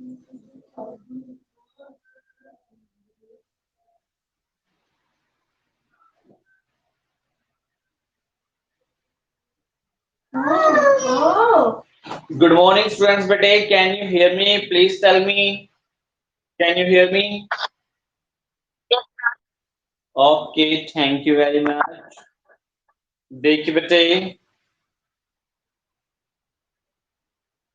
Good morning, students. Bete, can you hear me? Please tell me. Can you hear me? Okay, thank you very much. देखिए बेटे,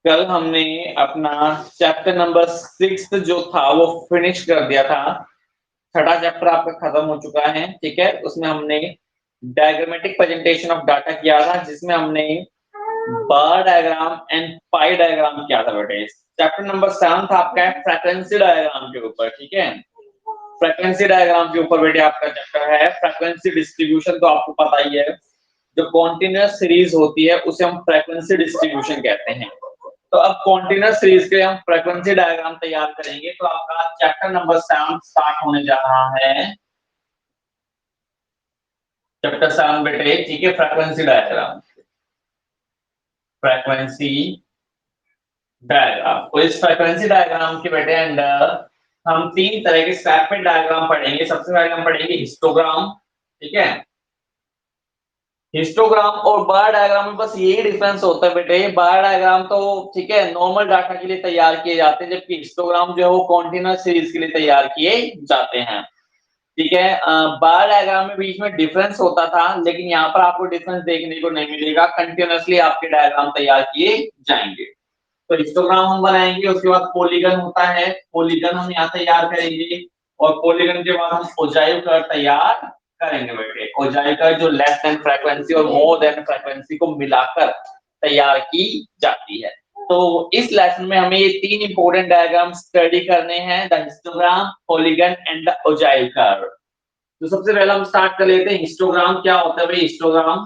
कल हमने अपना chapter number 6 जो था वो फिनिश कर दिया था। छठा चैप्टर आपका खत्म हो चुका है, ठीक है। उसमें हमने डायग्रामेटिक प्रेजेंटेशन ऑफ डाटा किया था, जिसमें हमने बार डायग्राम एंड पाई डायग्राम किया था बेटे। चैप्टर नंबर 7 था आपका फ्रीक्वेंसी डायग्राम के ऊपर, ठीक है। फ्रीक्वेंसी डायग्राम के ऊपर बेटे आपका चैप्टर है। फ्रीक्वेंसी डिस्ट्रीब्यूशन तो आपको पता ही है, जो कॉन्टिन्यूअस सीरीज होती है उसे हम फ्रीक्वेंसी डिस्ट्रीब्यूशन कहते हैं। तो अब कॉन्टिन्यूअस सीरीज के हम फ्रीक्वेंसी डायग्राम तैयार करेंगे। तो आपका चैप्टर नंबर 7 स्टार्ट होने जा रहा है। चैप्टर 7 बेटे, ठीक है, फ्रीक्वेंसी डायग्राम। फ्रीक्वेंसी डायग्राम, तो इस फ्रीक्वेंसी डायग्राम के बेटे अंदर हम 3 तरह के सेपरेट डायग्राम पढ़ेंगे। सबसे पहले हम पढ़ेंगे हिस्टोग्राम, ठीक है। हिस्टोग्राम और बार डायग्राम में बस यही डिफरेंस होता है बेटे। बार डायग्राम तो ठीक है नॉर्मल डाटा के लिए तैयार किए जाते हैं, जबकि हिस्टोग्राम जो है वो कॉन्टिन्यूअस सीरीज के लिए तैयार किए जाते हैं, ठीक है। बार डायग्राम में बीच में डिफरेंस होता था, लेकिन यहाँ पर आपको डिफरेंस देखने को नहीं मिलेगा। कंटिन्यूअसली आपके डायग्राम तैयार किए जाएंगे। तो हिस्टोग्राम हम बनाएंगे, उसके बाद पॉलीगन होता है, पॉलीगन हम यहाँ तैयार करेंगे, और पॉलीगन के बाद हम ओजाइव कर्व तैयार करेंगे बेटे। ओजाइव कर्व जो लेस देन फ्रीक्वेंसी और मोर देन फ्रीक्वेंसी को मिलाकर तैयार की जाती है। तो इस लेसन में हमें ये 3 इंपॉर्टेंट डायग्राम स्टडी करने हैं, the histogram, polygon and the ogive curve. तो सबसे पहले हम स्टार्ट कर लेते हैं। हिस्टोग्राम क्या होता है भाई? हिस्टोग्राम,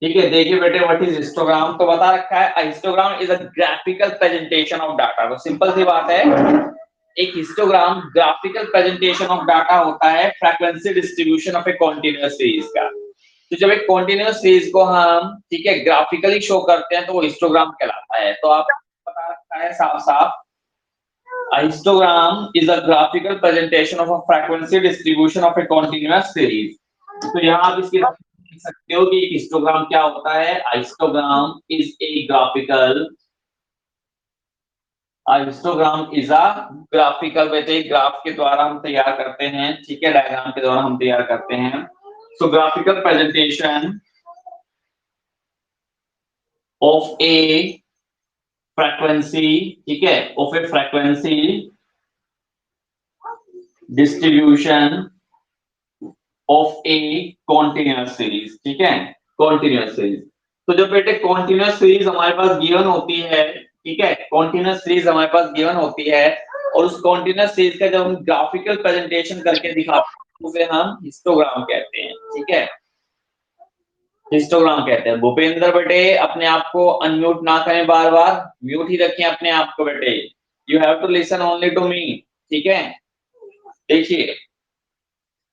ठीक है, देखिए बेटे, व्हाट इज हिस्टोग्राम तो बता रखा है। Histogram is a graphical presentation of data. तो सिंपल सी बात है, एक histogram graphical presentation of data होता है frequency distribution of a continuous series का। तो जब एक कॉन्टिन्यूअस सीरीज को हम ठीक है ग्राफिकली शो करते हैं तो वो हिस्टोग्राम कहलाता है। तो आप बता रखा है साफ साफ, a histogram is a graphical presentation of a frequency distribution of a continuous series। तो यहाँ आप इसकी देख सकते हो कि हिस्टोग्राम क्या होता है। Histogram is a graphical, histogram is a graphical, वैसे ग्राफ के द्वारा हम तैयार करते हैं, ठीक है, डायग्राम के द्वारा हम तैयार करते हैं। So graphical presentation of a frequency, ठीक है, of a frequency distribution of a continuous series, ठीक है, कॉन्टिन्यूअस सीरीज। तो जब बेटे कॉन्टिन्यूअस सीरीज हमारे पास गिवन होती है, ठीक है, कॉन्टिन्यूअस सीरीज हमारे पास गिवन होती है, और उस कॉन्टिन्यूअस सीरीज का जब हम ग्राफिकल प्रेजेंटेशन करके दिखाते हैं उसे हम हिस्टोग्राम कहते हैं, ठीक है, हिस्टोग्राम कहते हैं। भूपेंद्र बेटे अपने आप को अनम्यूट ना करें, बार बार म्यूट ही रखें अपने आप को बेटे। You have to listen only to me, ठीक है। देखिए,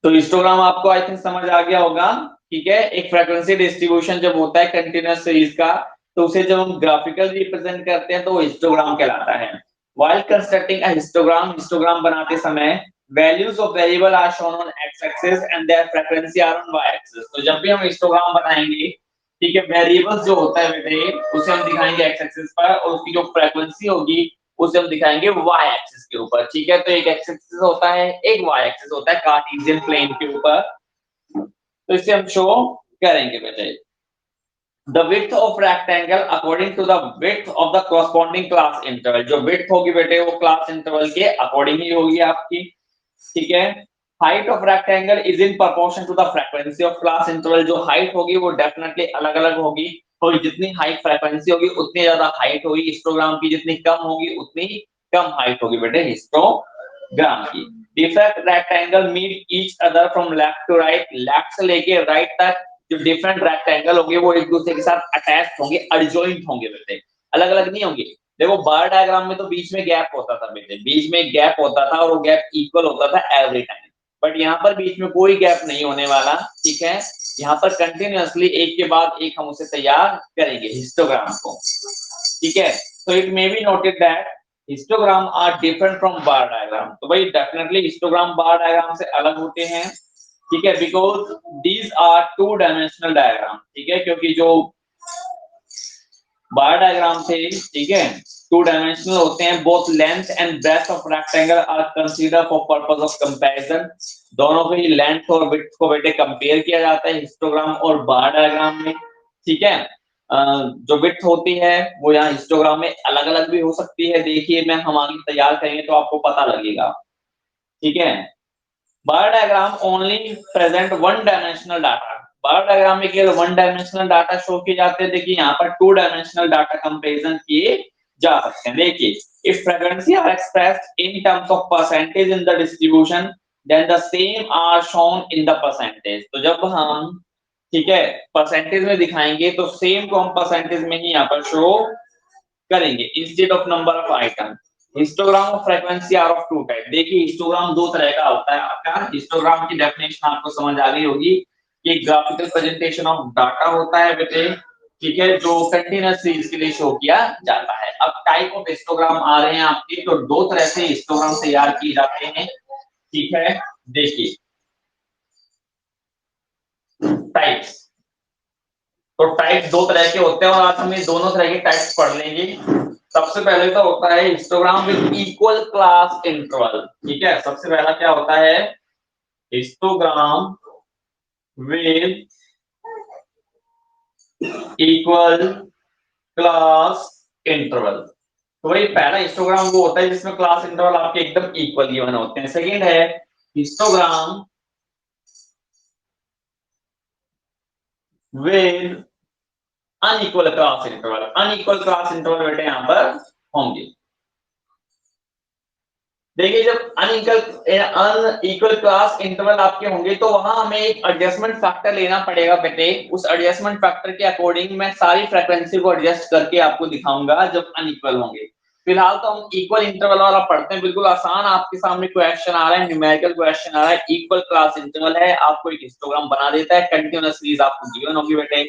तो हिस्टोग्राम आपको आई थिंक समझ आ गया होगा, ठीक है। एक फ्रीक्वेंसी डिस्ट्रीब्यूशन जब होता है कंटिन्यूअस सीरीज का, तो उसे जब हम ग्राफिकल रिप्रेजेंट करते हैं तो वो हिस्टोग्राम कहलाता है। While constructing a histogram, histogram बनाते समय values of variable are shown on X axis and their frequency are on Y axis. तो जब भी हम हिस्टोग्राम बनाएंगे, ठीक है, वेरिएबल्स जो होता है बेटे उसे हम दिखाएंगे एक्स एक्सिस पर, और उसकी जो फ्रीक्वेंसी होगी उसे हम दिखाएंगे वाई एक्सिस के ऊपर, ठीक है। तो एक एक्स एक्सिस होता है, एक वाई एक्सिस होता है कार्टेशियन प्लेन के ऊपर। तो इसे हम शो करेंगे बेटे। The width of rectangle according to the width of the corresponding class interval. जो विड्थ होगी बेटे वो क्लास इंटरवल के अकॉर्डिंग ही होगी आपकी, ठीक है। Height of rectangle is in proportion to the frequency of class interval. जो हाइट होगी वो डेफिनेटली अलग अलग होगी, और जितनी हाइट फ्रीक्वेंसी होगी उतनी ज्यादा हाइट होगी हिस्टोग्राम की, जितनी कम होगी उतनी कम हाइट होगी बेटे हिस्टोग्राम की। Different rectangle meet each other from left to right. Left से लेके राइट तक जो डिफरेंट रेक्टेंगल होंगे वो एक दूसरे के साथ अटैच होंगे, एडजॉइंट होंगे बेटे, अलग अलग नहीं होंगे। देखो बार डायग्राम में तो बीच में गैप होता था बेटे, बीच में गैप होता था और वो गैप इक्वल होता था एवरी टाइम, बट यहाँ पर बीच में कोई गैप नहीं होने वाला, ठीक है। यहाँ पर कंटिन्यूअसली एक के बाद एक हम उसे तैयार करेंगे हिस्टोग्राम को, ठीक है। So it may be noted that histogram are different from bar diagram. तो भाई डेफिनेटली हिस्टोग्राम बार डायग्राम से अलग होते हैं, ठीक है, because these are two dimensional diagram, ठीक है, क्योंकि जो बार डायग्राम से, ठीक है, टू डायमेंशनल होते हैं। Both length and breadth of rectangle are consider for purpose of comparison. दोनों की लेंथ और विड्थ को बेटे कंपेयर किया जाता है हिस्टोग्राम और बार डायग्राम में, ठीक है। जो विड्थ होती है वो यहाँ हिस्टोग्राम में अलग अलग भी हो सकती है, देखिए मैं हम आगे तैयार करेंगे तो आपको पता लगेगा, ठीक है। Bar diagram only present one dimensional data, bar diagram में केवल वन डायमेंशनल डाटा शो किए जाते हैं। देखिए यहाँ पर टू डायमेंशनल डाटा कंपैरिजन किए जा सकते हैं। देखिए if frequency are expressed in terms of percentage in the distribution then the same are shown in the percentage. तो जब हम, ठीक है, परसेंटेज में दिखाएंगे तो सेम को हम परसेंटेज में ही यहाँ पर शो करेंगे instead of number of item. Histogram of frequency are of two type. देखिए हिस्टोग्राम दो तरह का होता है आपका। हिस्टोग्राम की डेफिनेशन आपको समझ आ गई होगी कि ग्राफिकल प्रेजेंटेशन ऑफ डाटा होता है बेटे, ठीक है, जो कंटीन्यूअस सीरीज के लिए शो किया जाता है। अब टाइप ऑफ हिस्टोग्राम आ रहे हैं आपके, तो दो तरह से हिस्टोग्राम तैयार किए जाते हैं, ठीक है। देखिए टाइप्स, तो टाइप दो तरह के होते हैं और आज हम ये दोनों तरह के टाइप्स पढ़ लेंगे। सबसे पहले तो होता है histogram with equal class interval, ठीक है। सबसे पहला क्या होता है, histogram with equal class interval. तो वही पहला हिस्टोग्राम वो होता है जिसमें क्लास इंटरवल आपके एकदम इक्वल गिवन होते हैं। सेकंड है histogram with unequal class interval. Unequal class interval बेटे यहां पर होंगे। देखिए जब अनइक्वल क्लास इंटरवल आपके होंगे तो वहां हमें एक एडजस्टमेंट फैक्टर लेना पड़ेगा बेटे। उस एडजस्टमेंट फैक्टर के अकॉर्डिंग मैं सारी फ्रीक्वेंसी को एडजस्ट करके आपको दिखाऊंगा जब अनइक्वल होंगे। फिलहाल तो हम इक्वल इंटरवल वाला पढ़ते हैं, बिल्कुल आसान। आपके सामने क्वेश्चन आ रहा है, न्यूमेरिकल क्वेश्चन आ रहा है, इक्वल क्लास इंटरवल है, आपको एक हिस्टोग्राम बना देता है, कंटीन्यूअस सीरीज आपको गिवन होगी बेटे,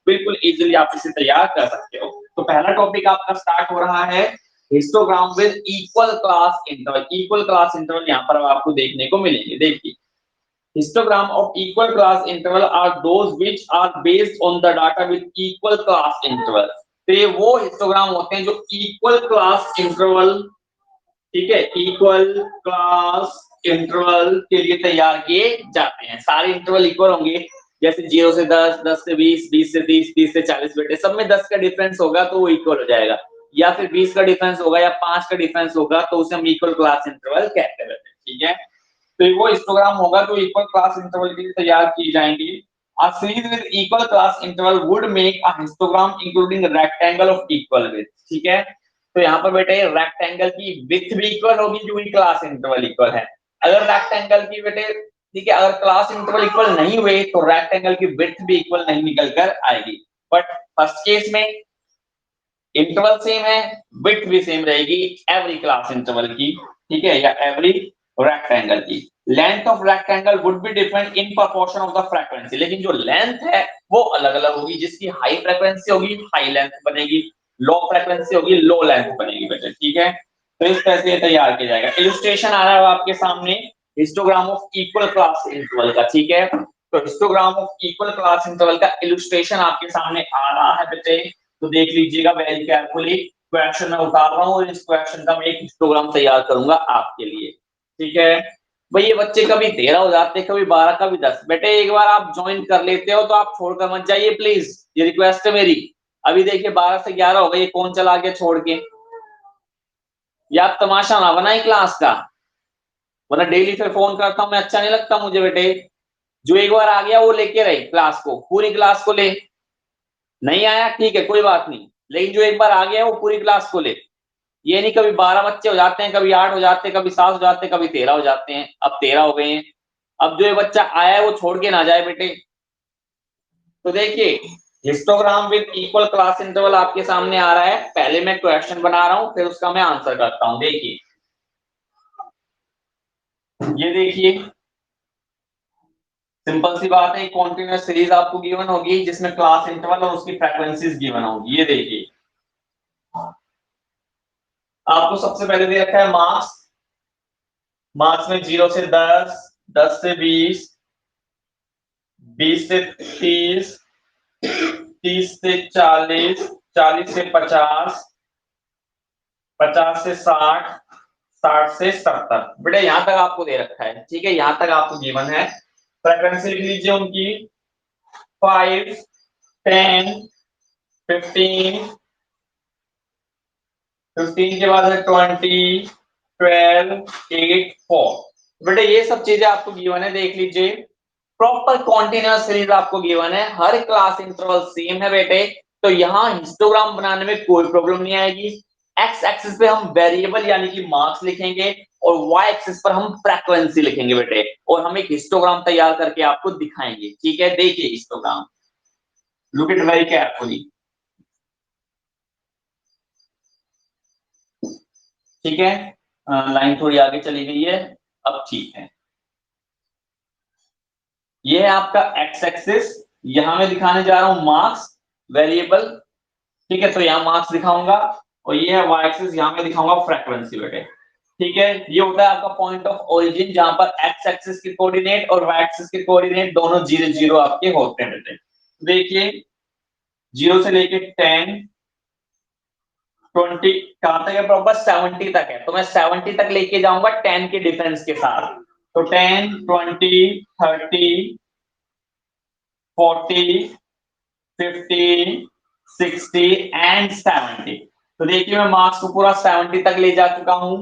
बिल्कुल इजीली आप इसे तैयार कर सकते हो। तो पहला टॉपिक आपका स्टार्ट हो रहा है histogram with equal class interval. Equal class interval यहाँ पर आपको देखने को मिलेंगे। देखिए histogram of equal class interval are those which are based on the data with equal class interval. तो ये वो हिस्टोग्राम होते हैं जो इक्वल क्लास इंटरवल, ठीक है, इक्वल क्लास इंटरवल के लिए तैयार किए जाते हैं। सारे इंटरवल इक्वल होंगे, जैसे 0 से 10, 10 से 20, 20 से 30, 30 से 40 बेटे, सब में 10 का डिफरेंस होगा तो वो इक्वल हो जाएगा, या फिर 20 का डिफरेंस होगा या 5 का डिफरेंस होगा तो उसे हम इक्वल क्लास इंटरवल कहते हैं, ठीक है। तो वो हिस्टोग्राम होगा तो इक्वल क्लास इंटरवल के लिए तैयार की जाएंगी। A series with equal class interval would make a histogram including rectangle of equal width, ठीक है। तो यहाँ पर बेटे रेक्टेंगल की विड्थ भी इक्वल होगी क्योंकि क्लास इंटरवल इक्वल है। अगर रेक्टेंगल की बेटे, ठीक है, अगर क्लास इंटरवल इक्वल नहीं हुए तो रेक्टेंगल की विड्थ भी इक्वल नहीं निकल कर आएगी। बट फर्स्ट केस में इंटरवल सेम है, विड्थ भी सेम रहेगी एवरी क्लास इंटरवल की, ठीक है, या एवरी रेक्टेंगल की। Length of rectangle would be different in proportion of the frequency, लेकिन जो लेंथ है वो अलग अलग होगी। जिसकी हाई फ्रीक्वेंसी होगी हाई लेंथ बनेगी, लो फ्रीक्वेंसी होगी लो लेंथ बनेगी बेटे, ठीक है। तो इस तरह से तैयार किया जाएगा। इलस्ट्रेशन आ रहा है आपके सामने histogram of equal class interval का, ठीक है। तो histogram of equal class interval का इलस्ट्रेशन आपके सामने आ रहा है बेटे, तो देख लीजिएगा वेरी केयरफुली। क्वेश्चन मैं उतार रहा हूँ और इस क्वेश्चन का मैं एक हिस्टोग्राम तैयार करूंगा आपके लिए, ठीक है। भाई ये बच्चे कभी 13 हो जाते हैं, कभी 12, कभी 10। बेटे एक बार आप ज्वाइन कर लेते हो तो आप छोड़कर मत जाइए प्लीज, ये रिक्वेस्ट है मेरी। अभी देखिए 12 से 11 हो गए, कौन चला गया छोड़ के। या आप तमाशा ना बनाए क्लास का, वरना डेली फिर फोन करता हूं मैं, अच्छा नहीं लगता मुझे बेटे। जो एक बार आ गया वो लेके रहे क्लास को, पूरी क्लास को ले। नहीं आया ठीक है कोई बात नहीं, लेकिन जो एक बार आ गया वो पूरी क्लास को ले। ये नहीं कभी 12 बच्चे हो जाते हैं, कभी 8 हो जाते हैं, कभी 7 हो जाते हैं, कभी 13 हो जाते हैं। अब 13 हो गए हैं। अब जो ये बच्चा आया है वो छोड़ के ना जाए बेटे। तो देखिए histogram with equal class interval आपके सामने आ रहा है। पहले मैं क्वेश्चन बना रहा हूं फिर उसका मैं आंसर करता हूं। देखिए ये देखिए सिंपल सी बात है, कॉन्टिन्यूअस सीरीज आपको गिवन होगी जिसमें क्लास इंटरवल और उसकी फ्रीक्वेंसीज गिवन होगी। ये देखिए आपको सबसे पहले दे रखा है मार्क्स। मार्क्स में 0 से 10, 10 से 20, 20 से 30, 30 से 40, 40 से 50, 50 से 60, 60 से 70। बेटा यहां तक आपको दे रखा है, ठीक है, यहां तक आपको गिवन है। फ्रीक्वेंसी लिख लीजिए उनकी 5, 10, 15, 15 के बाद है 20, 12, 8, 4। बेटे ये सब चीजें आपको गिवन है, देख लीजिए। प्रॉपर कॉन्टिन्यूअस सीरीज आपको गिवन है, हर क्लास इंटरवल सेम है बेटे। तो यहाँ हिस्टोग्राम बनाने में कोई प्रॉब्लम नहीं आएगी। एक्स एक्सिस पे हम वेरिएबल यानी कि मार्क्स लिखेंगे और वाई एक्सिस पर हम फ्रीक्वेंसी लिखेंगे बेटे, और हम एक हिस्टोग्राम तैयार करके आपको दिखाएंगे। ठीक है, देखिए histogram, look it very carefully. ठीक है, लाइन थोड़ी आगे चली गई है, अब ठीक है। ये है आपका एक्स एक्सिस, यहां मैं दिखाने जा रहा हूं मार्क्स वेरिएबल। ठीक है, तो यहां मार्क्स दिखाऊंगा, और ये है वाई एक्सिस, यहां मैं दिखाऊंगा फ्रीक्वेंसी बेटे। ठीक है, ये होता है आपका पॉइंट ऑफ ओरिजिन, जहां पर एक्स एक्सिस के कोऑर्डिनेट और वाई एक्सिस के कोऑर्डिनेट दोनों 0 0 आपके होते हैं बेटे। देखिए 0 से लेके 10, 20 कहां तक है, प्रॉपर 70 तक है, तो मैं 70 तक लेके जाऊंगा 10 के डिफरेंस के साथ। तो 10, 20, 30, 40, 50, 60 एंड 70। तो देखिए मैं मार्क्स को पूरा 70 तक ले जा चुका हूं।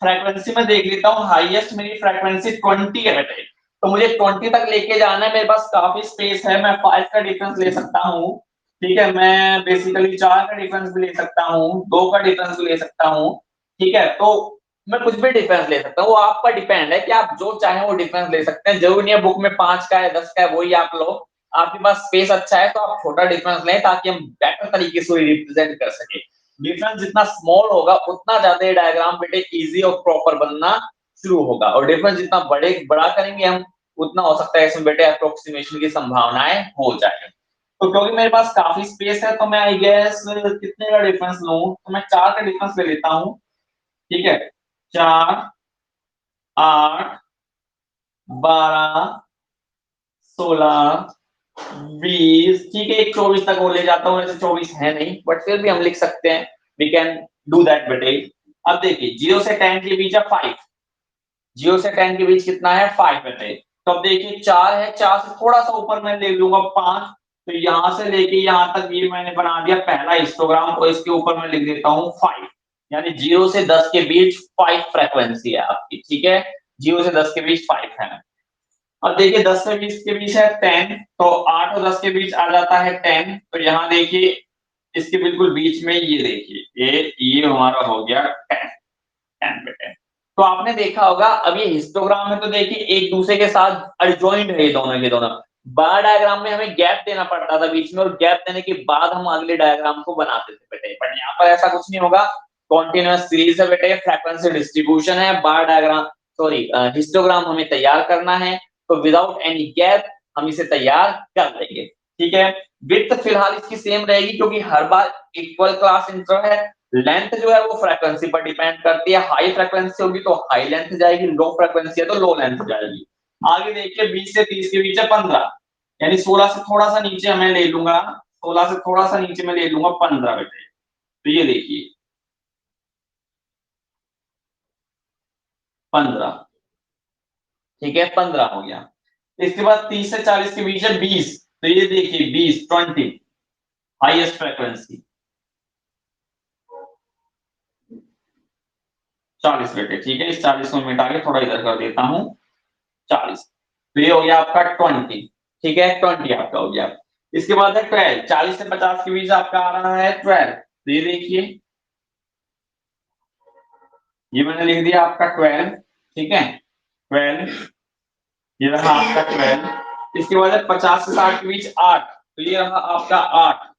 फ्रीक्वेंसी में देख लेता हूं, हाईएस्ट मेरी फ्रीक्वेंसी 20 है बेटे, तो मुझे 20 तक लेके जाना है। मेरे पास काफी स्पेस है, मैं 5 का डिफरेंस ले सकता हूं। ठीक है, मैं बेसिकली 4 का डिफरेंस भी ले सकता हूं, 2 का डिफरेंस भी ले सकता हूं। ठीक है, तो मैं कुछ भी डिफरेंस ले सकता हूँ, वो आप पर डिपेंड है कि आप जो चाहें वो डिफरेंस ले सकते हैं। जरूरी नहीं है बुक में 5 का है, 10 का है, वही आप लो। आपके पास स्पेस अच्छा है तो आप छोटा डिफरेंस लें, ताकि हम बेटर तरीके से रिप्रेजेंट कर सके। डिफरेंस जितना स्मॉल होगा उतना ज्यादा डायग्राम बेटे इजी और प्रॉपर बनना शुरू होगा, और डिफरेंस जितना बड़ा करेंगे हम, उतना हो सकता है इसमें बेटे अप्रोक्सीमेशन की संभावनाएं हो जाए। तो क्योंकि मेरे पास काफी स्पेस है, तो मैं आई गेस कितने का डिफरेंस लूं, तो मैं 4 का डिफरेंस ले लेता हूं। ठीक है, 4, 8, 12, 16, 20, ठीक है, 24 तक वो ले जाता हूँ, वैसे 24 है नहीं, बट फिर भी हम लिख सकते हैं, वी कैन डू दैट बेटे। अब देखिए 0 से 10 के बीच है 5, 0 से 10 के बीच कितना है 5 बेटे। तो अब देखिए 4 है, 4 से थोड़ा सा ऊपर मैं ले लूंगा 5, तो यहां से लेके यहां तक ये मैंने बना दिया पहला हिस्टोग्राम, और इसके ऊपर मैं लिख देता हूँ 5, यानी 0 से 10 के बीच 5 फ्रीक्वेंसी है आपकी। ठीक है, 0 से 10 के बीच 5 है। अब देखिए 10 से 20 के बीच है 10, तो 8 और 10 के बीच आ जाता है 10, तो यहाँ देखिए इसके बिल्कुल बीच में ये देखिए ये हमारा हो गया 10, 10 पे 10। तो आपने देखा होगा, अब ये हिस्टोग्राम है तो देखिए एक दूसरे के साथ अडजॉइंट है ये दोनों के दोनों। बार डायग्राम में हमें गैप देना पड़ता था बीच में, और गैप देने के बाद हम अगले डायग्राम को बनाते थे बेटे, बट यहाँ पर ऐसा कुछ नहीं होगा। कॉन्टिन्यूअस सीरीज है बेटे, फ्रीक्वेंसी डिस्ट्रीब्यूशन है, बार डायग्राम सॉरी हिस्टोग्राम हमें तैयार करना है, तो विदाउट एनी गैप हम इसे तैयार कर लेंगे। ठीक है, विड्थ फिलहाल इसकी सेम रहेगी, क्योंकि हर बार इक्वल क्लास इंटरवल है। लेंथ जो है वो फ्रीक्वेंसी पर डिपेंड करती है, हाई फ्रीक्वेंसी होगी तो हाई लेंथ जाएगी, लो फ्रीक्वेंसी है तो लो लेंथ जाएगी। आगे देखिए 20 से 30 के बीच है 15, यानी 16 से थोड़ा सा नीचे मैं ले लूंगा, 16 से थोड़ा सा नीचे मैं ले लूंगा 15 बेटे। तो ये देखिए 15, ठीक है 15 हो गया। इसके बाद 30 से 40 के बीच है 20, तो ये देखिए 20 हाईएस्ट फ्रीक्वेंसी। 40 बेटे, ठीक है, इस 40 को मिटा के थोड़ा इधर कर देता हूं 40। तो ये हो गया आपका 20, ठीक है 20 आपका हो गया। इसके बाद है 12, 40 से 50 के बीच आपका आ रहा है 12, तो ये देखिए ये मैंने लिख दिया आपका 12, ठीक है 12, ये रहा आपका 12। इसके बाद है 50 से 60 के बीच 8, तो ये रहा आपका 8,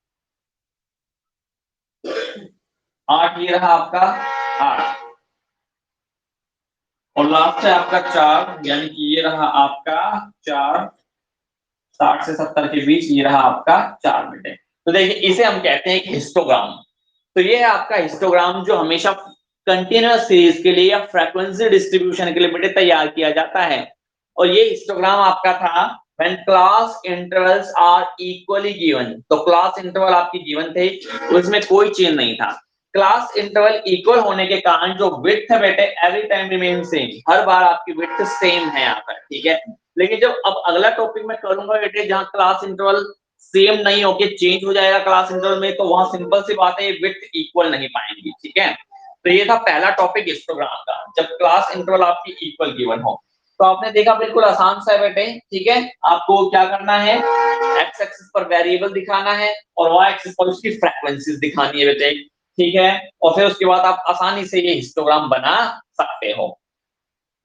8 ये रहा आपका 8, और लास्ट है आपका 4, यानी कि ये रहा आपका 4, 60 से 70 के बीच ये रहा आपका 4 मीटर। तो देखिए इसे हम कहते हैं कि हिस्टोग्राम। तो ये है आपका हिस्टोग्राम, जो हमेशा कंटिन्यूअस सीरीज के लिए या फ्रीक्वेंसी डिस्ट्रीब्यूशन के लिए बेटे तैयार किया जाता है। और ये हिस्टोग्राम आपका था when class intervals are equally given. तो क्लास इंटरवल आपकी गिवन थे, उसमें कोई चेंज नहीं था। क्लास इंटरवल इक्वल होने के कारण जो विड्थ है बेटे एवरी टाइम रिमेन सेम, हर बार आपकी विड्थ सेम है यहाँ पर, ठीक है। लेकिन जब अब अगला टॉपिक मैं करूंगा बेटे जहां क्लास इंटरवल सेम नहीं होके चेंज हो जाएगा क्लास इंटरवल में, तो वहां सिंपल सी बात है ये विड्थ इक्वल नहीं पाएंगी, ठीक है। तो ये था पहला टॉपिक हिस्टोग्राम का, जब क्लास इंटरवल आपकी इक्वल गिवन हो। तो आपने देखा बिल्कुल आसान सा है बेटे, ठीक है। आपको क्या करना है, एक्स एक्सिस पर वेरिएबल दिखाना है और वाई एक्सिस पर उसकी फ्रीक्वेंसीज दिखानी है बेटे, ठीक है। और फिर उसके बाद आप आसानी से ये हिस्टोग्राम बना सकते हो।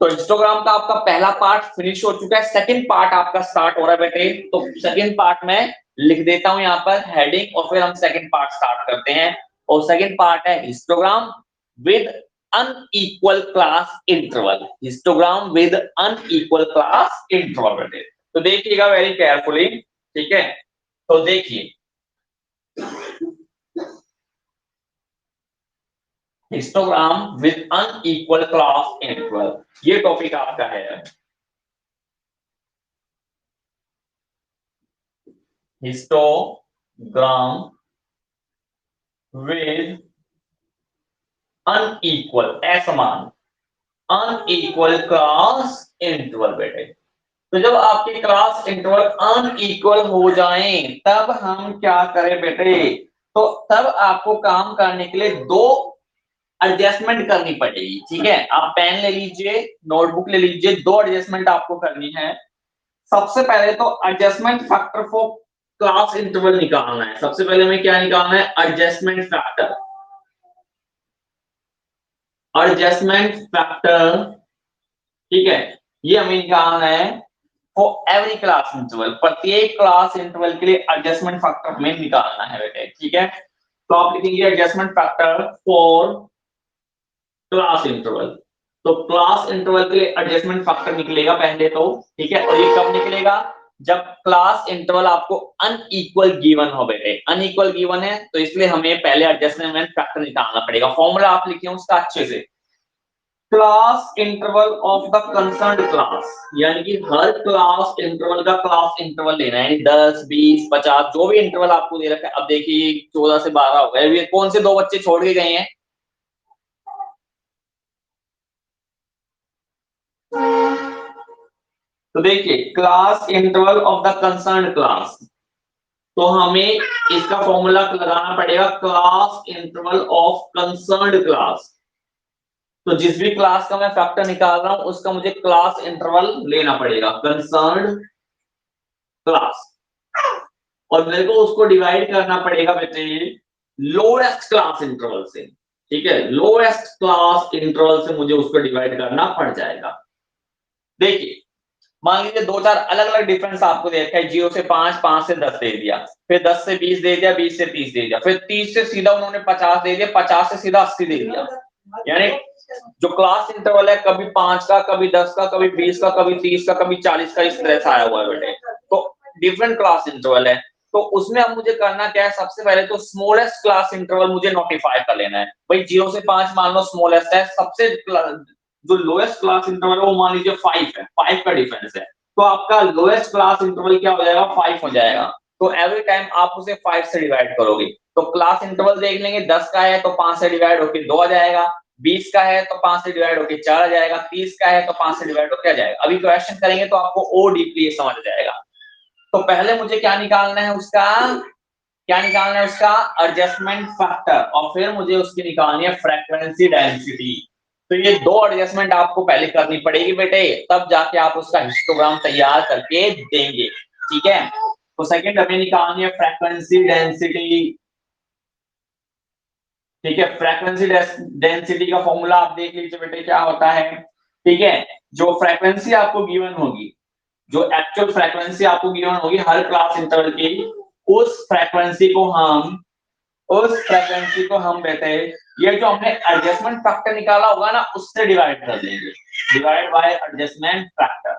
तो हिस्टोग्राम का आपका पहला पार्ट फिनिश हो चुका है, सेकंड पार्ट आपका स्टार्ट हो रहा है बेटे। तो सेकंड पार्ट में लिख देता हूं यहाँ पर हेडिंग और फिर हम सेकंड पार्ट स्टार्ट करते हैं। और सेकंड पार्ट है histogram with unequal class interval. Histogram with unequal class interval बेटे। तो देखिएगा वेरी केयरफुली, ठीक है। तो देखिए histogram with unequal class interval, ये टॉपिक आपका है। हिस्टोग्राम विद अनइक्वल असमान अनइक्वल क्लास इंटरवल बेटे। तो जब आपके क्लास इंटरवल अनइक्वल हो जाएं तब हम क्या करें बेटे, तो तब आपको काम करने के लिए दो एडजस्टमेंट करनी पड़ेगी, ठीक है। आप पेन ले लीजिए, नोटबुक ले लीजिए, दो एडजस्टमेंट आपको करनी है। सबसे पहले तो adjustment factor for class interval निकालना है। सबसे पहले हमें क्या निकालना है, एडजस्टमेंट फैक्टर। एडजस्टमेंट फैक्टर, ठीक है, ये हमें निकालना है फॉर एवरी क्लास इंटरवल। प्रत्येक क्लास इंटरवल के लिए एडजस्टमेंट फैक्टर हमें निकालना है बेटे, ठीक है। तो आप लिखेंगे adjustment factor for class interval. तो क्लास इंटरवल के लिए एडजस्टमेंट फैक्टर निकलेगा पहले तो, ठीक है। और ये कब निकलेगा, जब क्लास इंटरवल आपको अनइक्वल गिवन हो बेटे। अनइक्वल गिवन है तो इसलिए हमें पहले एडजस्टमेंट फैक्टर निकालना पड़ेगा। फॉर्मूला आप लिखे उसका अच्छे से, class interval of the concerned class, यानी कि हर क्लास इंटरवल का क्लास इंटरवल लेना है, 10 20 50 जो भी इंटरवल आपको दे रखा है। अब देखिए 14 से 12 हो गए, ये कौन से दो बच्चे छोड़ के गए हैं। तो देखिए class interval of the concerned class, तो हमें इसका फॉर्मूला लगाना पड़ेगा class interval of concerned class. तो जिस भी क्लास का मैं फैक्टर निकाल रहा हूं उसका मुझे क्लास इंटरवल लेना पड़ेगा, कंसर्न्ड क्लास। और मेरे को उसको डिवाइड करना पड़ेगा बेटे लोएस्ट क्लास इंटरवल से, ठीक है। लोएस्ट क्लास इंटरवल से मुझे उसको डिवाइड करना पड़ जाएगा। देखिए मान लीजिए दो चार अलग अलग डिफरेंस आपको दे रखा है, 0 से 5, 5 से 10 दे दिया, फिर 10 से 20 दे दिया, 20 से 30 दे दिया, फिर 30 से सीधा उन्होंने 50 दे दिया, 50 से सीधा 80 दे दिया। यानी जो क्लास इंटरवल है कभी 5 का, कभी 10 का, कभी 20 का, कभी 30 का, कभी 40 का, इस तरह से आया हुआ है बेटे। तो डिफरेंट क्लास इंटरवल है। तो उसमें अब मुझे करना क्या है, सबसे पहले तो स्मॉलेस्ट क्लास इंटरवल मुझे नोटिफाई कर लेना है। भाई 0 से 5 मान लो स्मॉलेस्ट है, सबसे जो लोएस्ट क्लास इंटरवल है वो मान लीजिए 5 है, 5 का डिफरेंस है। तो आपका लोएस्ट क्लास इंटरवल क्या हो जाएगा, 5 हो जाएगा। तो एवरी टाइम आप उसे 5 से डिवाइड करोगे। तो क्लास इंटरवल देख लेंगे, 10 का है तो 5 से डिवाइड होकर 2 आ जाएगा, 20 का है तो 5 से डिवाइड होकर 4 आ जाएगा, 30 का है तो 5 से डिवाइड होकर आ जाएगा। अभी क्वेश्चन करेंगे तो आपको और डीपली समझ आ जाएगा। तो पहले मुझे क्या निकालना है उसका, क्या निकालना है उसका एडजस्टमेंट फैक्टर, और फिर मुझे उसकी निकालनी है फ्रीक्वेंसी डेंसिटी। तो ये दो एडजस्टमेंट आपको पहले करनी पड़ेगी बेटे, तब जाके आप उसका हिस्टोग्राम तैयार करके देंगे, ठीक है। तो सेकंड हमें निकालनी है फ्रीक्वेंसी डेंसिटी, ठीक है। फ्रीक्वेंसी डेंसिटी का फॉर्मूला आप देख लीजिए बेटे क्या होता है, ठीक है। जो फ्रीक्वेंसी आपको गिवन होगी, जो एक्चुअल फ्रीक्वेंसी आपको गिवन होगी हर क्लास इंटरवल की, उस फ्रीक्वेंसी को हम बेटे ये जो हमने एडजस्टमेंट फैक्टर निकाला होगा ना उससे डिवाइड कर देंगे, डिवाइड बाय एडजस्टमेंट फैक्टर।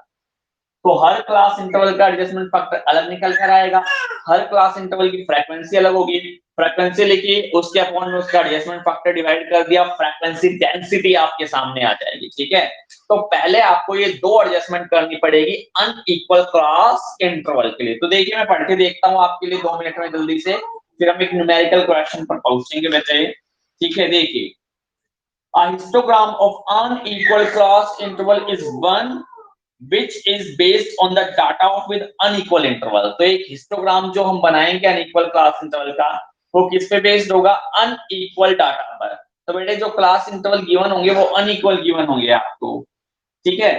तो हर क्लास इंटरवल का एडजस्टमेंट फैक्टर अलग निकल कर आएगा, हर क्लास इंटरवल की फ्रीक्वेंसी अलग होगी, फ्रीक्वेंसी लिखी, उसके अपॉन में उसका एडजस्टमेंट फैक्टर डिवाइड कर दिया, फ्रीक्वेंसी डेंसिटी आपके सामने आ जाएगी। ठीक है, तो पहले आपको ये दो एडजस्टमेंट करनी पड़ेगी अनइक्वल क्लास इंटरवल के लिए। तो देखिए मैं पढ़ के देखता हूं आपके लिए 2 मिनट में जल्दी से, फिर हम एक न्यूमेरिकल क्वेश्चन पर पहुंचेंगे बच्चे। ठीक है, देखिए a histogram of unequal class interval is one which is based on the data of with unequal interval। तो एक हिस्टोग्राम जो हम बनाएंगे अनइक्वल क्लास इंटरवल का, वो किस पे बेस्ड होगा? अनइक्वल डाटा पर। तो बेटे जो क्लास इंटरवल गिवन होंगे वो अनइक्वल गिवन होंगे आपको। ठीक है,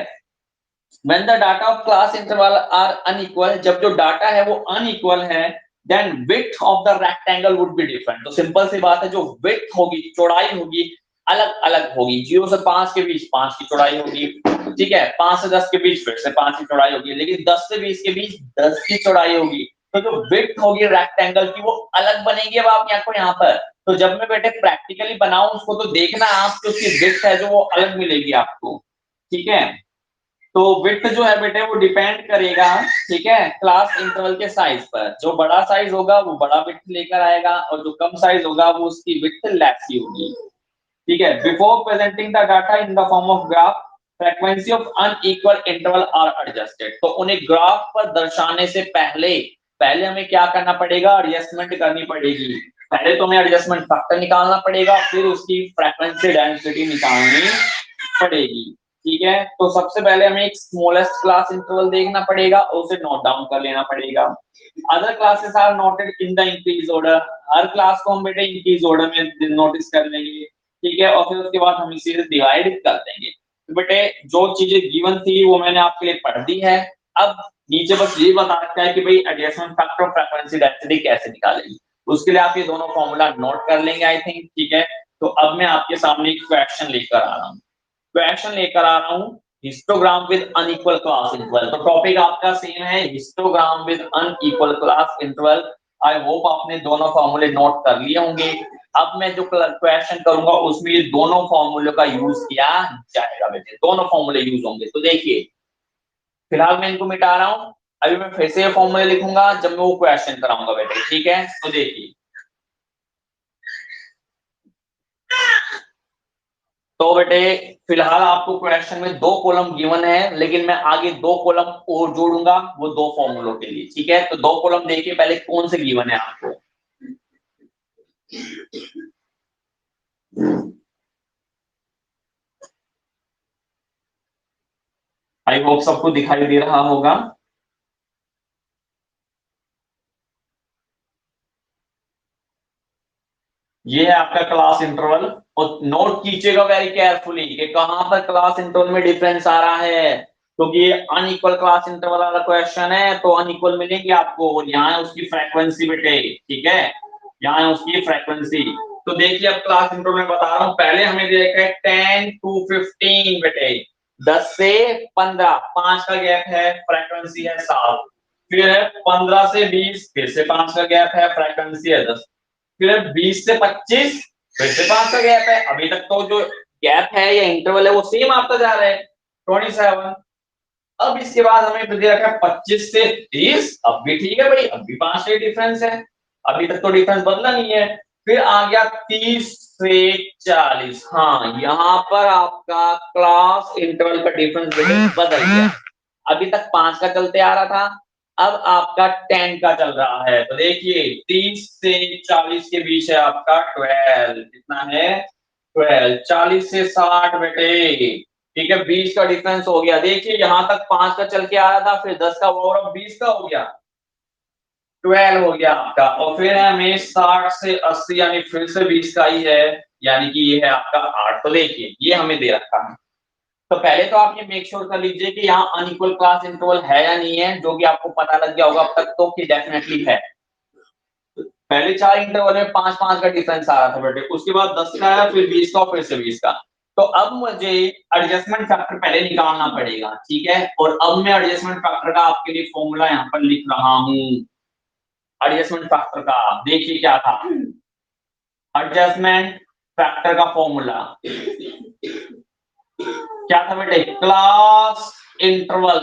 when the data of class interval are unequal, जब जो डाटा है वो अनइक्वल है, then width of the rectangle would be different। तो सिंपल सी बात है, जो width होगी, चौड़ाई होगी, अलग अलग होगी। 0 से 5 के बीच 5 की चौड़ाई होगी, ठीक है, 5 से 10 के बीच फिर से 5 की चौड़ाई होगी, लेकिन 10 से 20 के बीच 10 की चौड़ाई होगी। तो जो width होगी रेक्टेंगल की वो अलग बनेगी। अब आप आपको यहाँ पर, तो जब मैं बेटे प्रैक्टिकली बनाऊं उसको, तो देखना आप कि उसकी width है जो वो अलग मिलेगी आपको। ठीक है, तो विड्थ जो है बेटे वो डिपेंड करेगा, ठीक है, क्लास इंटरवल के साइज पर। जो बड़ा साइज होगा वो बड़ा विड्थ लेकर आएगा, और जो कम साइज होगा वो उसकी विड्थ लेस ही होगी। ठीक है, before presenting the data in the form of graph, frequency of unequal interval are adjusted. तो उन्हें ग्राफ पर दर्शाने से पहले पहले हमें क्या करना पड़ेगा? एडजस्टमेंट करनी पड़ेगी। पहले तो हमें एडजस्टमेंट फैक्टर निकालना पड़ेगा, फिर उसकी फ्रीक्वेंसी डेंसिटी निकालनी पड़ेगी। ठीक है, तो सबसे पहले हमें एक स्मॉलेस्ट क्लास इंटरवल देखना पड़ेगा और उसे नोट डाउन कर लेना पड़ेगा। Other classes are noted in the increase order. हर क्लास को हम बेटे इंक्रीज ऑर्डर में नोटिस कर लेंगे। ठीक है, और फिर उसके बाद हम इसे डिवाइड कर देंगे। तो बेटे जो चीजें गिवन थी वो मैंने आपके लिए पढ़ दी है। अब नीचे बस ये बता रखा है कि भाई एडजस्टमेंट फैक्टर फ्रीक्वेंसी डेंसिटी कैसे निकालेंगे। उसके लिए आप ये दोनों फॉर्मूला नोट कर लेंगे आई थिंक। ठीक है, तो अब मैं आपके सामने एक क्वेश्चन लेकर आ रहा हूँ। क्वेश्चन लेकर आ रहा हूं, histogram with unequal class interval. तो टॉपिक आपका सेम है, histogram with unequal class interval. I hope आपने दोनों फॉर्मूले नोट कर लिए होंगे। अब मैं जो क्वेश्चन करूंगा उसमें ये दोनों फॉर्मूले का यूज किया जाएगा बेटे, दोनों फॉर्मूले यूज होंगे। तो देखिए फिलहाल मैं इनको मिटा रहा हूं, अभी मैं फिर से ये फॉर्मूले लिखूंगा जब मैं वो क्वेश्चन कराऊंगा बेटे। ठीक है, तो देखिए, तो बेटे फिलहाल आपको क्वेश्चन में 2 कॉलम गिवन है, लेकिन मैं आगे 2 कॉलम और जोड़ूंगा वो 2 फॉर्मूलों के लिए। ठीक है, तो 2 कॉलम देखिए पहले कौन से गिवन है आपको। आई होप सबको दिखाई दे रहा होगा। ये है आपका क्लास इंटरवल, और नोट कीजिएगा वेरी केयरफुली कि कहां पर क्लास इंटरवल में डिफरेंस आ रहा है, क्योंकि ये अनइक्वल क्लास इंटरवल वाला क्वेश्चन है, तो अनइक्वल मिलेंगे आपको। यहाँ है उसकी फ्रीक्वेंसी बेटे, ठीक है, यहाँ है उसकी फ्रीक्वेंसी। तो देखिए अब क्लास इंटरवल में बता रहा हूँ, पहले हमें दे रखा है 10 to 15 बेटे, 10 से 15, 5 का गैप है, फ्रीक्वेंसी है 7। फिर है 15 से 20, फिर से 5 का गैप है, फ्रीक्वेंसी है 10। फिर 20 से 25, फिर से 5 का गैप है। अभी तक तो जो गैप है या इंटरवल है वो सेम आता जा रहा है, 27। अब इसके बाद हमें दे रखा है 25 से 30, अब भी ठीक है भाई, अब भी 5 का डिफरेंस है, अभी तक तो डिफरेंस बदला नहीं है। फिर आ गया 30 से 40, हाँ यहाँ पर आपका क्लास इंटरवल का डिफरेंस बदल गया। अभी तक 5 का चलते आ रहा था, अब आपका 10 का चल रहा है। तो देखिए 30 से 40 के बीच है आपका 12, कितना है 12, 40 से 60 बेटे, ठीक है, 20 का डिफरेंस हो गया। देखिए यहां तक 5 का चल के आ रहा था, फिर 10 का हुआ और अब 20 का हो गया, 12 हो गया आपका। और फिर है हमें 60 से 80, यानी फिर से 20 का ही है, यानी कि ये है आपका 8। तो देखिए ये हमें दे रखा है। तो पहले तो आप ये मेक श्योर कर लीजिए कि यहाँ अनइक्वल क्लास इंटरवल है या नहीं है, जो कि आपको पता लग गया होगा अब तक तो कि डेफिनेटली है। पहले 4 इंटरवल में 5-5 का डिफरेंस आ रहा था बेटे, उसके बाद 10 का आया, फिर 20 का और फिर से 20 का। तो अब मुझे एडजस्टमेंट फैक्टर पहले निकालना पड़ेगा, ठीक है, और अब मैं एडजस्टमेंट फैक्टर का आपके लिए फॉर्मूला यहाँ पर लिख रहा हूँ। एडजस्टमेंट फैक्टर का देखिए क्या था, एडजस्टमेंट फैक्टर का फॉर्मूला क्या था बेटे, क्लास इंटरवल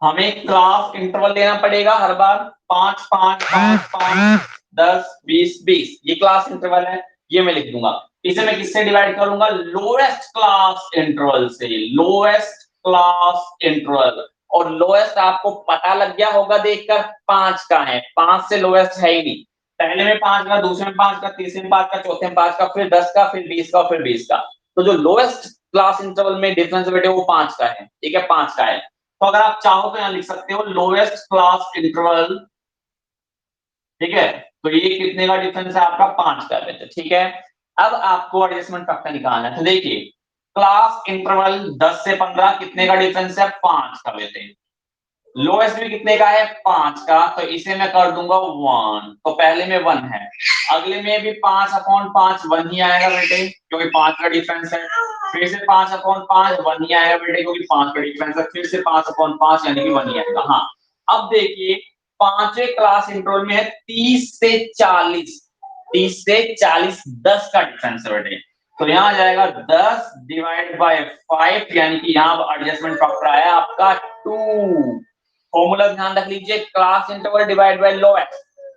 हमें क्लास इंटरवल लेना पड़ेगा हर बार 5 5 5 5 10 20 20, ये क्लास इंटरवल है, ये मैं लिख दूंगा। इसे मैं किससे डिवाइड करूंगा? लोएस्ट क्लास इंटरवल से, लोएस्ट क्लास इंटरवल। और लोएस्ट आपको पता लग गया होगा देखकर 5 का है, 5 से लोएस्ट है ही नहीं। पहले में 5 का, दूसरे में 5 का, तीसरे में 5 का, चौथे में 5 का, फिर 10 का, फिर 20 का, फिर 20 का। तो जो लोएस्ट क्लास इंटरवल में डिफरेंस बेटे वो 5 का है, ठीक है, 5 का है। तो अगर आप चाहो तो यहां लिख सकते हो लोएस्ट क्लास इंटरवल, ठीक है। तो ये कितने का डिफरेंस है? आपका 5 का बेटे, ठीक है। अब आपको एडजस्टमेंट फैक्टर निकालना है, तो देखिए क्लास इंटरवल 10 से 15 कितने का डिफरेंस है? 5 का बेटे। लोएस्ट भी कितने का है? 5 का, तो इसे मैं कर दूंगा 1। तो पहले में 1 है, अगले में भी 5/5 1 ही आएगा बेटे, क्योंकि 5 का डिफरेंस है। फिर से 5/5 1 ही आएगा बेटे, क्योंकि 5 का डिफरेंस है। फिर से 5/5 यानी कि 1 ही आएगा। हाँ, अब देखिए पांचवें क्लास इंटरवल में है 30 से 40, 30 से 40 10 का डिफरेंस है बेटे। तो यहाँ आ जाएगा 10 डिवाइड बाय 5, यानी कि यहाँ एडजस्टमेंट फैक्टर आया आपका 2। फॉर्मूला ध्यान रख लीजिए, class interval divide by lowest.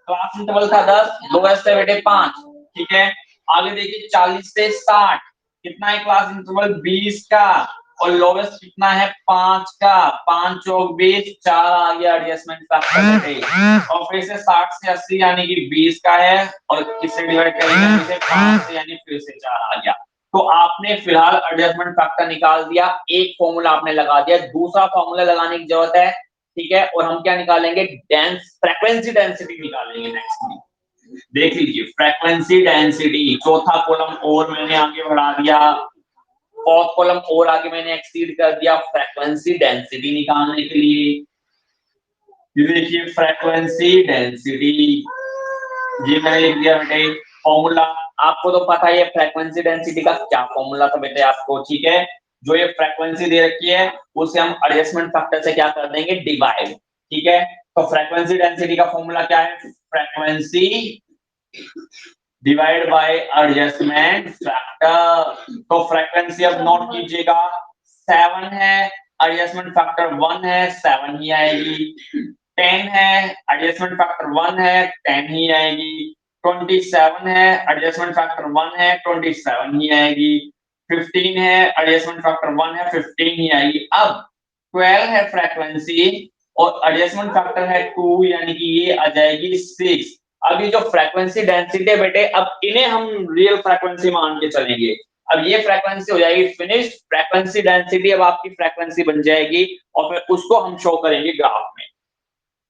Class interval था 10, लोएस्ट है बेटे 5, ठीक है। आगे देखिए 40 से 60 कितना है क्लास इंटरवल? 20 का, और लोएस्ट कितना है? 5 का। 5 चौक 20, 4 आ गया एडजस्टमेंट फैक्टर बेटे। और फिर से 60 से 80 यानी कि 20 का है, और किससे डिवाइड करेंगे? 5 से, यानी फिर से 4 आ गया। तो आपने फिलहाल एडजस्टमेंट फैक्टर निकाल दिया, एक फॉर्मूला आपने लगा दिया, दूसरा फॉर्मूला लगाने की जरूरत है, ठीक है। और हम क्या निकालेंगे? फ्रीक्वेंसी डेंसिटी निकालेंगे नेक्स्ट में। देख लीजिए फ्रीक्वेंसी डेंसिटी, चौथा कॉलम और मैंने आगे बढ़ा दिया, फोर्थ कॉलम और आगे मैंने एक्सीड कर दिया फ्रीक्वेंसी डेंसिटी निकालने के लिए। ये देखिए फ्रीक्वेंसी डेंसिटी, ये मैंने लिख दिया बेटे फॉर्मूला। आपको तो पता ही है फ्रीक्वेंसी डेंसिटी का क्या फॉर्मूला था बेटे आपको, ठीक है। जो ये फ्रीक्वेंसी दे रखी है उसे हम एडजस्टमेंट फैक्टर से क्या कर देंगे? डिवाइड, ठीक है। तो फ्रीक्वेंसी डेंसिटी का फॉर्मूला क्या है? Frequency divide by adjustment factor. तो फ्रीक्वेंसी अब नोट कीजिएगा 7 है, एडजस्टमेंट फैक्टर 1 है, 7 ही आएगी। 10 है, एडजस्टमेंट फैक्टर 1 है, 10 ही आएगी। 27 है, एडजस्टमेंट फैक्टर 1 है, 27 ही आएगी। 15 है, एडजस्टमेंट फैक्टर 1 है, 15 ही आएगी। अब 12 है फ्रीक्वेंसी, और एडजस्टमेंट फैक्टर है 2, यानी कि ये आ जाएगी 6। अब ये जो फ्रीक्वेंसी डेंसिटी है बेटे, अब इन्हें हम रियल फ्रीक्वेंसी मान के चलेंगे। अब ये फ्रीक्वेंसी हो जाएगी फिनिश्ड फ्रीक्वेंसी डेंसिटी, अब आपकी फ्रीक्वेंसी बन जाएगी, और फिर उसको हम शो करेंगे ग्राफ में।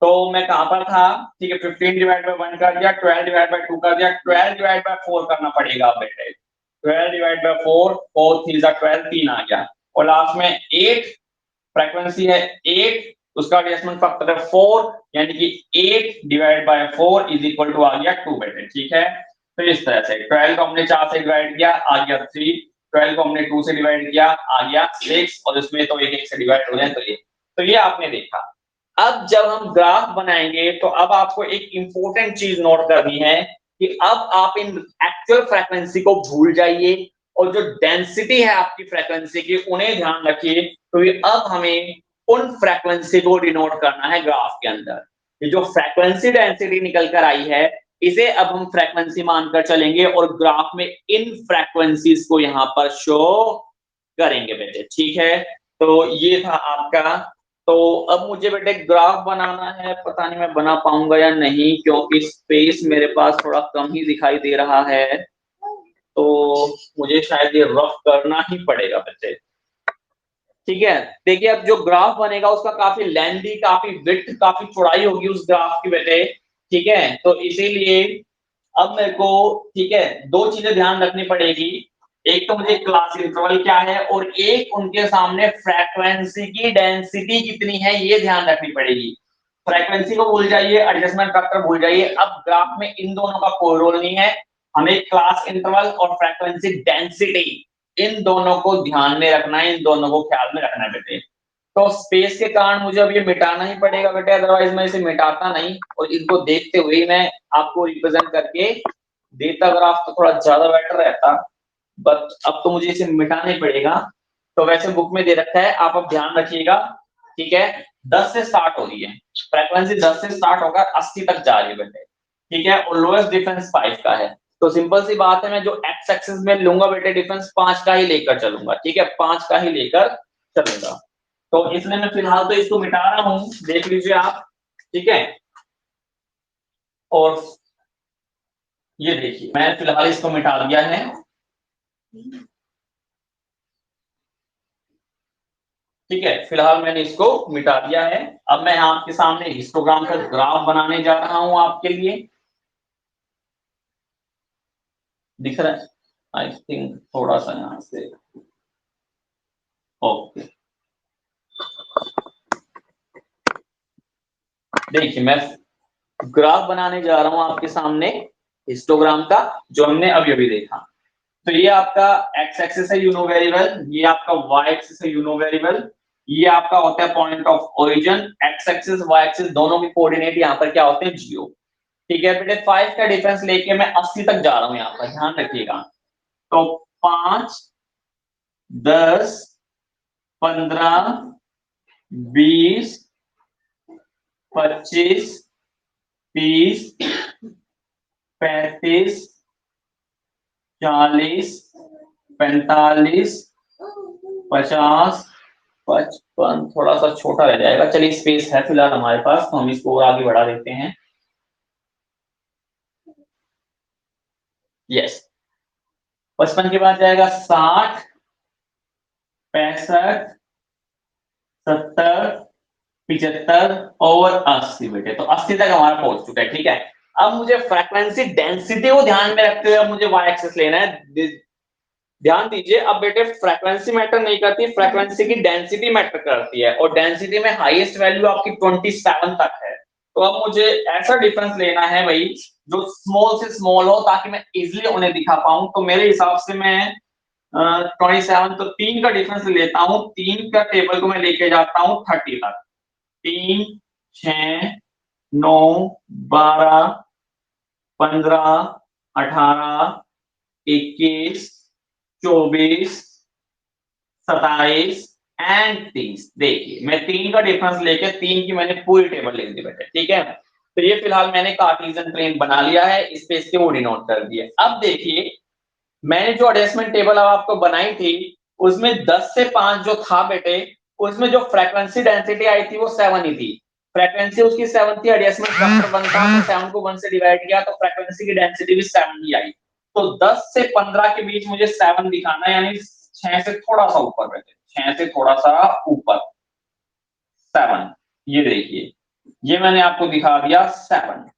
तो मैं कहां पर था? ठीक है, 15 डिवाइड बाय 1 कर दिया, 12 डिवाइड बाय 2 कर दिया, 12 डिवाइड बाय 4 करना पड़ेगा बेटे। 12 डिवाइड बाय 4, 4 3 जा 12, 3 आ गया। और लास्ट में 8, फ्रीक्वेंसी है 8, उसका एडजस्टमेंट फैक्टर है 4, यानी कि 8 divide by 4 is equal to आ गया 2 बेटे, ठीक है। तो इस तरह से 12 को हमने 4 से डिवाइड किया, आ गया 3, 12 को हमने 2 से डिवाइड किया, आ गया 6, और इसमें तो एक एक से डिवाइड हो जाए, तो ये आपने देखा। अब जब हम ग्राफ बनाएंगे तो अब आपको एक इंपॉर्टेंट चीज नोट करनी है कि अब आप इन एक्चुअल फ्रीक्वेंसी को भूल जाइए, और जो डेंसिटी है आपकी फ्रीक्वेंसी की उन्हें ध्यान रखिए। तो ये अब हमें उन फ्रीक्वेंसी को डिनोट करना है ग्राफ के अंदर। ये जो फ्रीक्वेंसी डेंसिटी निकल कर आई है, इसे अब हम फ्रीक्वेंसी मानकर चलेंगे, और ग्राफ में इन फ्रीक्वेंसीज को यहां पर शो करेंगे बेटे, ठीक है। तो ये था आपका। तो अब मुझे बेटे ग्राफ बनाना है, पता नहीं मैं बना पाऊंगा या नहीं, क्योंकि स्पेस मेरे पास थोड़ा कम ही दिखाई दे रहा है। तो मुझे शायद ये रफ करना ही पड़ेगा बेटे, ठीक है। देखिए अब जो ग्राफ बनेगा उसका काफी लेंथी, काफी विड्थ, काफी चौड़ाई होगी उस ग्राफ की बेटे, ठीक है। तो इसीलिए अब मेरे को, ठीक है, दो चीजें ध्यान रखनी पड़ेगी। एक तो मुझे क्लास इंटरवल क्या है, और एक उनके सामने फ्रीक्वेंसी की डेंसिटी कितनी है, ये ध्यान रखनी पड़ेगी। फ्रीक्वेंसी को भूल जाइए, एडजस्टमेंट फैक्टर भूल जाइए। अब ग्राफ में इन दोनों का कोई रोल नहीं है, हमें क्लास इंटरवल और फ्रीक्वेंसी डेंसिटी, इन दोनों को ध्यान में रखना है, इन दोनों को ख्याल में रखना है बेटे। तो स्पेस के कारण मुझे अब ये मिटाना ही पड़ेगा बेटे, अदरवाइज मैं इसे मिटाता नहीं, और इनको देखते हुए मैं आपको रिप्रेजेंट करके देता ग्राफ तो थोड़ा ज्यादा बेटर रहता, बट अब तो मुझे इसे मिटाना ही पड़ेगा। तो वैसे बुक में दे रखा है, आप अब ध्यान रखिएगा, ठीक है। 10 से स्टार्ट हो रही है, फ्रीक्वेंसी 10 से स्टार्ट होकर 80 तक जा रही है बेटे, ठीक है, और लोएस्ट डिफरेंस 5 का है। तो सिंपल सी बात है, मैं जो एक्स एक्सिस में लूंगा बेटे डिफरेंस 5 का ही लेकर चलूंगा, ठीक है, 5 का ही लेकर चलूंगा। तो इसलिए मैं फिलहाल तो इसको मिटा रहा हूं, देख लीजिए आप, ठीक है। और ये देखिए मैंने फिलहाल इसको मिटा दिया है, ठीक है, फिलहाल मैंने इसको मिटा दिया है। अब मैं आपके सामने हिस्टोग्राम का ग्राफ बनाने जा रहा हूं आपके लिए, दिख रहा है आई थिंक, थोड़ा सा यहां से, ओके। देखिए मैं ग्राफ बनाने जा रहा हूं आपके सामने हिस्टोग्राम का, जो हमने अभी अभी देखा। तो ये आपका एक्स एक्सिस है, यू नो वेरी वेल, ये आपका वाई एक्सिस है, यू नो वेरी वेल, ये आपका होता है point of origin, X axis Y axis दोनों के कोऑर्डिनेट यहाँ पर क्या होते हैं, जीरो, ठीक है बेटे। 5 का डिफरेंस लेके मैं 80 तक जा रहा हूं, यहाँ पर ध्यान रखिएगा। तो 5, 10, 15, 20, 25, 30, 35, 40, 45, 50, 55, थोड़ा सा छोटा रह जाएगा, चलिए स्पेस है फिलहाल हमारे पास, तो हम इसको और आगे बढ़ा देते हैं। यस, 55 के बाद जाएगा 60, 65, 70, 75 और 80 बेटे। तो 80 तक हमारा पहुंच चुका है, ठीक है। अब मुझे फ्रीक्वेंसी डेंसिटी को ध्यान में रखते हुए अब मुझे वाई एक्सिस लेना है। ध्यान दीजिए, अब बेटे फ्रीक्वेंसी मैटर नहीं करती, फ्रीक्वेंसी की डेंसिटी मैटर करती है, और डेंसिटी में हाईएस्ट वैल्यू आपकी 27 तक है। तो अब मुझे ऐसा डिफरेंस लेना है भाई जो स्मॉल से स्मॉल हो, ताकि मैं इजिली उन्हें दिखा पाऊं। तो मेरे हिसाब से मैं 27, तो 3 का डिफरेंस लेता हूं, 3 का टेबल को मैं लेके जाता हूं 30 तक, 3, 6, 9, 12, 15, 18, 21, 24, 27 एंड 30। देखिए मैं 3 का डिफरेंस लेके 3 की मैंने पूरी टेबल लिख दी बेटे, ठीक है। तो ये फिलहाल मैंने कार्टेशियन प्लेन बना लिया है, इस पे इसके वो डिनोट कर दिए। अब देखिए मैंने जो एडजस्टमेंट टेबल अब आपको बनाई थी, उसमें 10 से 5 जो था बेटे, उसमें जो फ्रीक्वेंसी डेंसिटी आई थी वो 7 ही थी। फ्रीक्वेंसी उसकी 7 थी, एडजस्टमेंट फैक्टर 1 था, तो 7 को 1 से डिवाइड किया तो फ्रीक्वेंसी की डेंसिटी भी 7 ही आई। तो 10 से 15 के बीच मुझे 7 दिखाना है, यानी 6 से थोड़ा सा ऊपर बेटे, 6 से थोड़ा सा ऊपर 7। ये देखिए ये मैंने आपको दिखा दिया 7।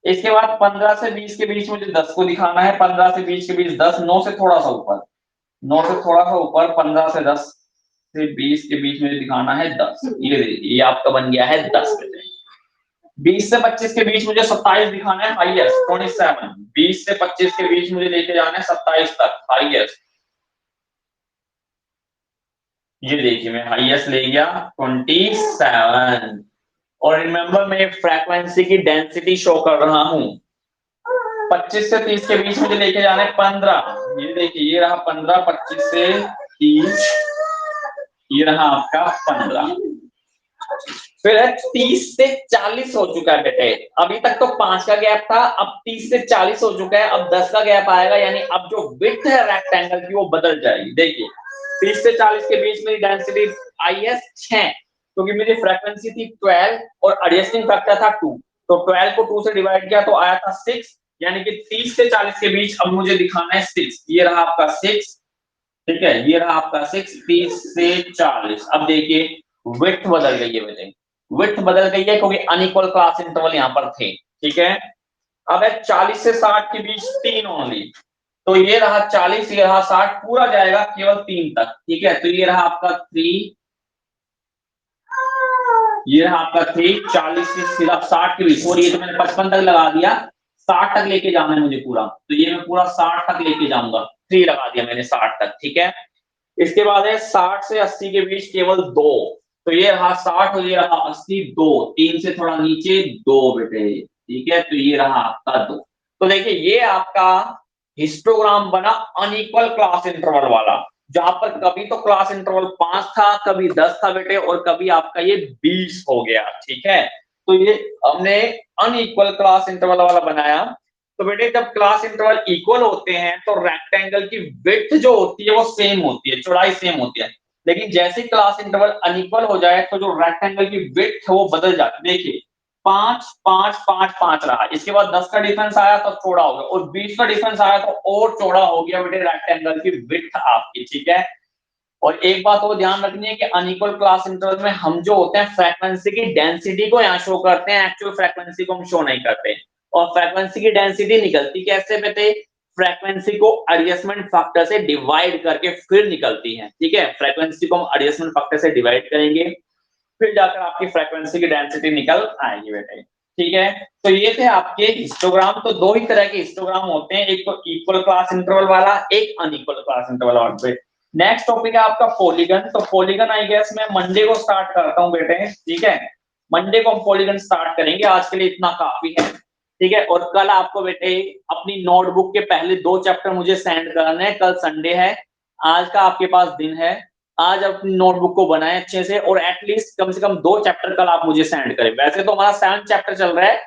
इसके बाद 15 से 20 के बीच मुझे 10 को दिखाना है, 15 से 20 के बीच 10, 9 से थोड़ा सा ऊपर, 9 से थोड़ा सा ऊपर, 15 से 10 से 20 के बीच मुझे दिखाना है 10। ये देखिए ये आपका बन गया है 10 बेटे। 20 से 25 के बीच मुझे 27 दिखाना है, हाईएस्ट 27। 20 से 25 के बीच मुझे लेके जाना है 27 तक, हाईएस्ट। ये देखिए मैं हाईएस्ट ले गया 27। और रिमेंबर मैं फ्रीक्वेंसी की डेंसिटी शो कर रहा हूं। 25 से 30 के बीच मुझे लेके जाना है 15। ये देखिए ये रहा 15, 25 से 30, ये रहा आपका 15। फिर है 30 से 40 हो चुका है बेटे, अभी तक तो 5 का गैप था, अब 30 से 40 हो चुका है, अब 10 का गैप आएगा, यानी अब जो विड्थ है रेक्टेंगल की वो बदल जाएगी। देखिए 30 से 40 के बीच में डेंसिटी आई है 6, क्योंकि मेरी फ्रीक्वेंसी थी 12 और एडजस्टिंग फैक्टर था 2, तो 12 को 2 से डिवाइड किया तो आया था 6, यानी कि 30 से 40 के बीच अब मुझे दिखाना है 6। ये रहा आपका 6, ठीक है, ये रहा आपका 6, 30 से 40। अब देखिए विड्थ बदल गई है बेटे, विड्थ बदल गई है क्योंकि अनइक्वल क्लास इंटरवल यहाँ पर थे, ठीक है। अब है 40 से 60 के बीच 3 ओनली, तो ये रहा 40, ये रहा 60, पूरा जाएगा केवल 3 तक, ठीक है। तो ये रहा आपका 3, ये रहा आपका 3, 40 से सिर्फ 60 के बीच, और ये तो मैंने 55 तक लगा दिया, 60 तक लेके जाना है मुझे पूरा, तो ये मैं पूरा 60 तक लेके जाऊंगा, 3 लगा दिया मैंने 60 तक, ठीक है। इसके बाद है 60 से 80 के बीच केवल 2, तो ये रहा 60 और ये रहा 80, 2, 3 से थोड़ा नीचे 2 बेटे, ठीक है। तो ये रहा आपका 2। तो देखिए ये आपका हिस्टोग्राम बना अनइक्वल क्लास इंटरवल वाला, जहां पर कभी तो क्लास इंटरवल 5 था, कभी 10 था बेटे, और कभी आपका ये 20 हो गया, ठीक है। तो ये हमने अनइक्वल क्लास इंटरवल वाला बनाया। तो बेटे जब क्लास इंटरवल इक्वल होते हैं तो रेक्टेंगल की विड्थ जो होती है वो सेम होती है, चौड़ाई सेम होती है। लेकिन जैसे क्लास इंटरवल अनइक्वल हो जाए तो जो रेक्टेंगल की विड्थ है वो बदल जाती है। देखिए 5 5 5 5 रहा, इसके बाद 10 का डिफरेंस आया तो चौड़ा हो गया, और 20 का डिफरेंस आया तो और चौड़ा हो गया बेटे रेक्टेंगल की विड्थ आपकी, ठीक है। और एक बात और ध्यान रखनी है कि अनइक्वल क्लास इंटरवल में हम जो होते हैं फ्रीक्वेंसी की डेंसिटी को यहाँ शो करते हैं, एक्चुअल फ्रीक्वेंसी को हम शो नहीं करते। और फ्रीक्वेंसी की डेंसिटी निकलती कैसे बेटे, फ्रीक्वेंसी को एडजस्टमेंट फैक्टर से डिवाइड करके फिर निकलती है, ठीक है। फ्रीक्वेंसी को हम एडजस्टमेंट फैक्टर से डिवाइड करेंगे, फिर जाकर आपकी फ्रीक्वेंसी की डेंसिटी निकल आएगी बेटे, ठीक है। तो ये थे आपके हिस्टोग्राम। तो दो ही तरह के हिस्टोग्राम होते हैं, एक तो इक्वल क्लास इंटरवल वाला, एक अनइक्वल क्लास इंटरवल वाला। नेक्स्ट टॉपिक है आपका पॉलीगन। तो पॉलीगन आई गेस मैं मंडे को स्टार्ट करता हूँ बेटे, ठीक है। मंडे को हम पॉलीगन स्टार्ट करेंगे, आज के लिए इतना काफी है, ठीक है। और कल आपको बेटे अपनी नोटबुक के पहले 2 चैप्टर मुझे सेंड करने हैं, कल संडे है, आज का आपके पास दिन है। आज अपनी नोटबुक को बनाए अच्छे से, और एटलीस्ट कम से कम 2 चैप्टर कल आप मुझे सेंड करें। वैसे तो हमारा 7 चैप्टर चल रहा है,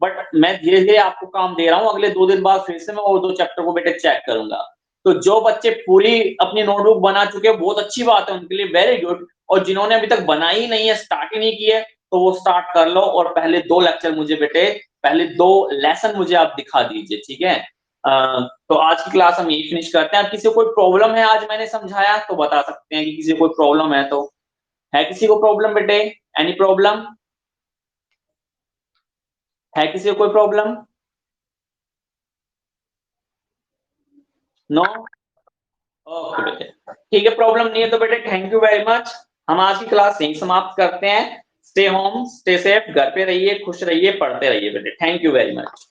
बट मैं धीरे धीरे आपको काम दे रहा हूँ, अगले 2 दिन बाद फिर से मैं और 2 चैप्टर को बेटे चेक करूंगा। तो जो बच्चे पूरी अपनी नोटबुक बना चुके हैं बहुत अच्छी बात है उनके लिए, वेरी गुड। और जिन्होंने अभी तक बनाई ही नहीं है, स्टार्ट ही नहीं की है, तो वो स्टार्ट कर लो, और पहले 2 लेक्चर मुझे बेटे, पहले 2 लेसन मुझे आप दिखा दीजिए, ठीक है। तो आज की क्लास हम यही फिनिश करते हैं। अब किसी को कोई प्रॉब्लम है, आज मैंने समझाया तो बता सकते हैं कि किसी को कोई प्रॉब्लम है तो। है किसी को प्रॉब्लम बेटे, एनी प्रॉब्लम, है किसी को कोई प्रॉब्लम? नो, ओके बेटे, ठीक है, प्रॉब्लम नहीं है तो बेटे थैंक यू वेरी मच। हम आज की क्लास यहीं समाप्त करते हैं। स्टे होम, स्टे सेफ, घर पे रहिए, खुश रहिए, पढ़ते रहिए बेटे। Thank you very much.